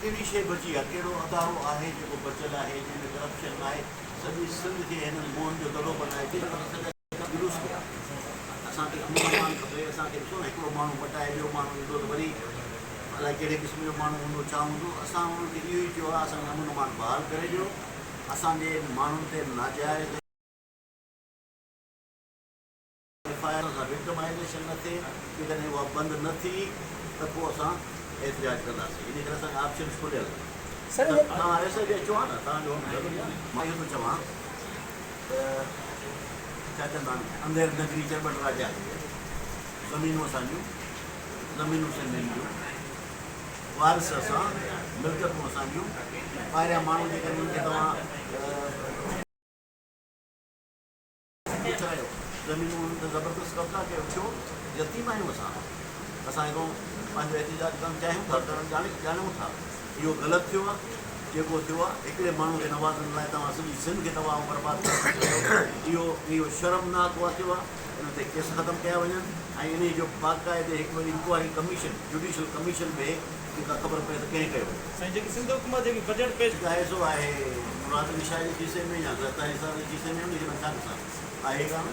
कहिड़ी शइ बची आहे, कहिड़ो अदारो आहे जेको बचियलु आहे जंहिंमें करप्शन आहे, सॼी सिंध खे हिननि मोहन जो दड़ो बनाए दुरुस्त कया। असांखे अमन खपे, असांखे ॾिसो न हिकिड़ो माण्हू मटाए ॿियो माण्हू ईंदो त वरी अलाए कहिड़े क़िस्म जो माण्हू हूंदो छा हूंदो। असां उन्हनि खे इहो ई चयो आहे असांखे अमन अमान बहाल करे ॾियो, असांजे माण्हुनि ते नाजाइज़ FIR सां विक्टिमाइज़ेशन न थिए, जेकॾहिं उहा बंदि न थी त पोइ असां एहतिजाज कंदासीं। इन करे असांखे ऑप्शन्स खुलियल तव्हां SIG अचो आहे न तव्हांजो। मां इहो थो चवां त छा चवंदा आहिनि अंधेर नगरी चरबट राजा ज़मीनूं असांजियूं, ज़मीनूं सिंधियुनि जूं, वारिस असां, मिल्कियतूं असांजियूं। ॿाहिरियां माण्हू जेके उन्हनि खे तव्हां पुछायो ज़मीनूं उन्हनि ते ज़बरदस्त कब्ज़ा कयो, छो? यतीम आहियूं असां हिकिड़ो पंहिंजो एहतिजाज करणु चाहियूं था, ॼाणूं था इहो ग़लति थियो आहे। जेको थियो आहे हिकिड़े माण्हू खे नवाज़ण लाइ तव्हां सॼी सिंध खे तबाह बर्बाद कयो, इहो शर्मनाक उहा थियो आहे। इन ते केस ख़तमु कया वञनि ऐं इन जो बाक़ाइदे हिकिड़ो इंक्वायरी कमीशन, जुडिशल कमीशन में जेका ख़बर पए त कंहिं कयो। साईं जेकी सिंध हुकूमत जेकी बजट पेश आहे सो आहे मुराद अली शाह जे खीसे में या ग़लतानी साहब जे खीसे में, लेकिन छा ॾिसां आहे कान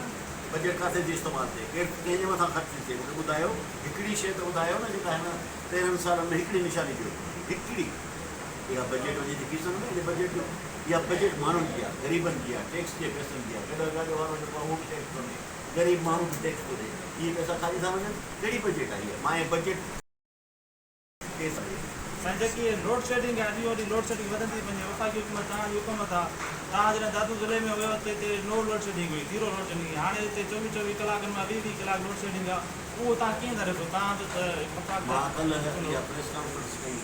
बजट किथे जी इस्तेमालु थिए, कंहिंजे मथां ख़र्च थिए। मूंखे ॿुधायो हिकिड़ी शइ त ॿुधायो न जेका हिन 13 सालनि में हिकिड़ी निशानी ॾियो, हिकिड़ी। इहा बजट वञे थी खीसनि में, इहा बजट इहा बजट माण्हुनि जी आहे, ग़रीबनि जी आहे, टैक्स जे पैसनि जी आहे। गॾो गाॾो वारो जेको आहे उहो बि टैक्स थो ॾे, ग़रीब माण्हू बि टैक्स थो ॾे। इहे पैसा खाली था वञनि। कहिड़ी बजट आहे इहा? मां इहा बजट केस आहे साईं जेकी लोड शेडिंग आहे, ॾींहों ॾींहुं लोड शेडिंग वधंदी वञे। वफ़ाक़ी हुकूमत तव्हांजी हुकूमत आहे, तव्हां जॾहिं दादू ज़िले में वियो त हिते नो लोड शेडिंग हुई, ज़ीरो लोड शेडिंग। हाणे हिते 24 कलाकनि मां 20 कलाक लोड शेडिंग आहे। उहो तव्हां कीअं था ॾिसो? तव्हां त मां कल्ह इहा प्रेस कॉन्फ्रेंस कई,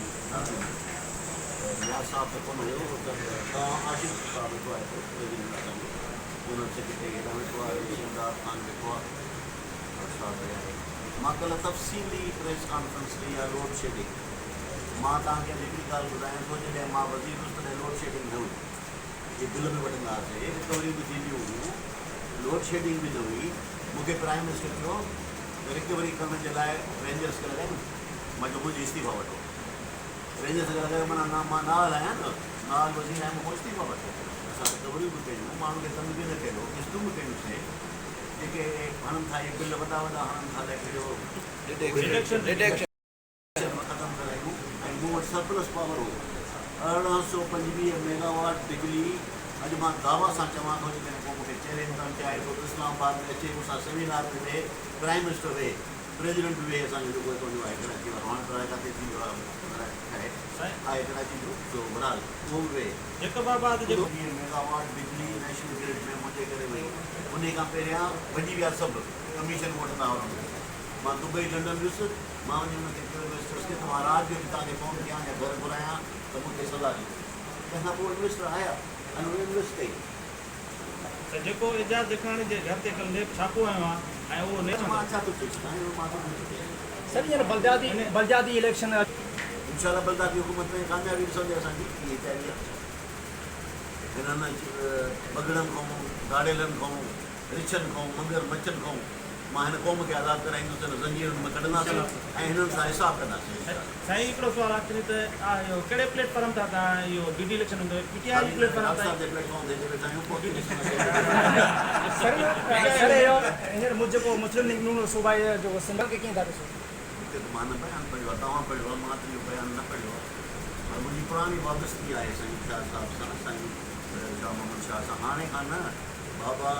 रियाज़ साहब त कोन हुयो, तव्हां आशिक़ साहब वेठो आहे, उन्हनि सेक्रेटरी हेॾां वेठो आहे, शिवदार ख़ान वेठो आहे। मां कल्ह तफ़सीली प्रेस कॉन्फ्रेंस कई आहे लोड शेडिंग। मां तव्हांखे हिकिड़ी ॻाल्हि ॿुधायां थो, जॾहिं मां वज़ीर हुउसि तॾहिं लोड शेडिंग न हुई। इहे बिल बि वठंदा हुआसीं, रिकवरी बि थींदियूं हुयूं, लोड शेडिंग बि न हुई। मूंखे प्राइम मिनिस्टर चयो रिकवरी करण जे लाइ रेंजर्स खे लॻाए न, मां चयो मुंहिंजी इस्तीफ़ा वठो। रेंजर्स खे लॻायो माना मां नाल आहियां न, नाल वज़ीर आहियां, मूंखां इस्तीफ़ा वठो। असां रिकवरियूं बि कयूं, माण्हुनि खे तंग बि न कयो, किस्तूं बि कयूंसीं। जेके हणनि था इहे बिल वॾा वॾा हणनि था, कहिड़ो ख़तमु करायूं। ऐं मूं वटि सरप्लस पावर हो 1825 मेगावाट बिजली। अॼु मां दावा सां चवां थो, जेकॾहिं को मूंखे चैलेंज करणु चाहे थो त इस्लामाबाद में अचे, मूंसां सेमिनार में वेहे, प्राइम मिनिस्टर वेहे, प्रेसिडेंट वेहे, असांजो जेको हिकिड़ो आहे कराची वारो, हाणे त किथे थींदो आहे कराची जो बराल, उहो बि वेहे। 20 मेगावाट बिजली नेशनल ग्रिड में मुंहिंजे करे वई। उन खां पहिरियां भॼी विया सभु, कमीशन वठंदा हुआ। मां दुबई लंडन वियुसि, मां वञी हुनखे चयो इन्वेस्टर्स खे त मां राति जो बि तव्हांखे फ़ोन कयां या घर घुरायां त मूंखे सज़ा ॾियो। तंहिंखां पोइ इन्वेस्टर आया ऐं उहे इन्वेस्ट कई। जेको एजाज दिखाणी जे घर ते कल छापो आयो आहे ऐं उहो मां छा थो चई सघां, मां थो सर ये बलदादी इलेक्शन इंशाल्लाह बलदादी हुकूमत में कामयाबी ॾिसंदे असांजी इहा तयारी आहे। हिननि बगड़नि खां, गाड़ेलनि खां, रिछनि खां, मगर मच्छनि खां मां हिन क़ौम खे आज़ादु कराईंदुसि, ज़ंजीरनि में कढंदासीं ऐं हिननि सां हिसाबु कंदासीं। साईं हिकिड़ो सुवालु आख़िरी त इहो कहिड़े प्लेटफॉर्म था तव्हां इहो BD इलेक्शन हूंदो? PTI प्लेटफॉर्म ते प्लेटफॉर्म ते वेठा आहियूं। सर हींअर मुंहिंजो जेको मुस्लिम लीग नून सूबा जो सिंबल खे कीअं था ॾिसो? मूंखे त मां न बयानु पढ़ियो आहे, तव्हां पढ़ियो आहे, मां त इहो बयानु न पढ़ियो आहे। पर मुंहिंजी पुराणी वाबस्ती आहे साईं शाह साहिब सां, साईं शाह मोहम्मद शाह सां। हाणे खां न, बाबा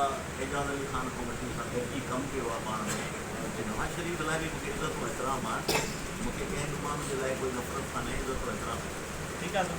एजाज़ अली ख़ान खां वठी असां गॾिजी कमु कयो आहे पाण में। नवाज़ शरीफ़ लाइ बि मूंखे इज़त और एतिराम आहे। मूंखे कंहिं बि माण्हू जे लाइ कोई नफ़रत कान्हे, इज़त और एतिराम। ठीकु आहे।